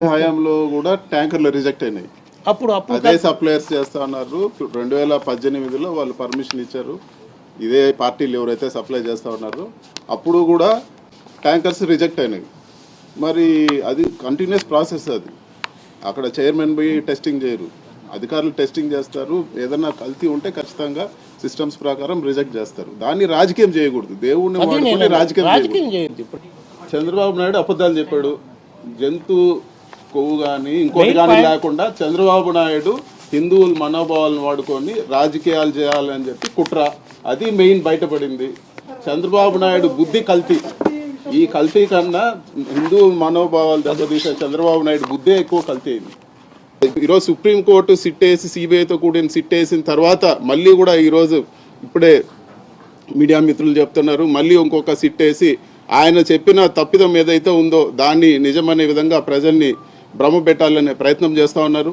హయాంలో కూడా ట్యాంకర్లు రిజెక్ట్ అయినాయి. అప్పుడు అదే సప్లయర్స్ చేస్తా ఉన్నారు. 2018లో వాళ్ళు పర్మిషన్ ఇచ్చారు. ఇదే పార్టీలు ఎవరైతే సప్లై చేస్తా ఉన్నారో అప్పుడు కూడా ట్యాంకర్స్ రిజెక్ట్ అయినాయి. మరి అది కంటిన్యూస్ ప్రాసెస్. అది అక్కడ చైర్మన్ పోయి టెస్టింగ్ చేయరు, అధికారులు టెస్టింగ్ చేస్తారు. ఏదన్నా కల్తీ ఉంటే ఖచ్చితంగా సిస్టమ్స్ ప్రకారం రిజెక్ట్ చేస్తారు. దాన్ని రాజకీయం చేయకూడదు. దేవుడిని వాడుకొని రాజకీయం చేయకూడదు. చంద్రబాబు నాయుడు అబద్ధాలు చెప్పాడు. జంతు కొవ్వు కానీ ఇంకోటి కానీ లేకుండా చంద్రబాబు నాయుడు హిందువుల మనోభావాలను వాడుకొని రాజకీయాలు చేయాలని చెప్పి కుట్ర, అది మెయిన్ బయటపడింది. చంద్రబాబు నాయుడు బుద్ధి కల్తీ. ఈ కల్తీ కన్నా హిందూ మనోభావాలు దెబ్బతీసే చంద్రబాబు నాయుడు బుద్ధే ఎక్కువ కల్తీ అయింది. ఈరోజు సుప్రీంకోర్టు సిట్ వేసి సిబిఐతో కూడిన సిట్ వేసిన తర్వాత మళ్ళీ కూడా ఈరోజు ఇప్పుడే మీడియా మిత్రులు చెప్తున్నారు, మళ్ళీ ఇంకొక సిట్ వేసి ఆయన చెప్పిన తప్పిదం ఏదైతే ఉందో దాన్ని నిజమనే విధంగా ప్రజల్ని భ్రమ పెట్టాలనే ప్రయత్నం చేస్తూ ఉన్నారు.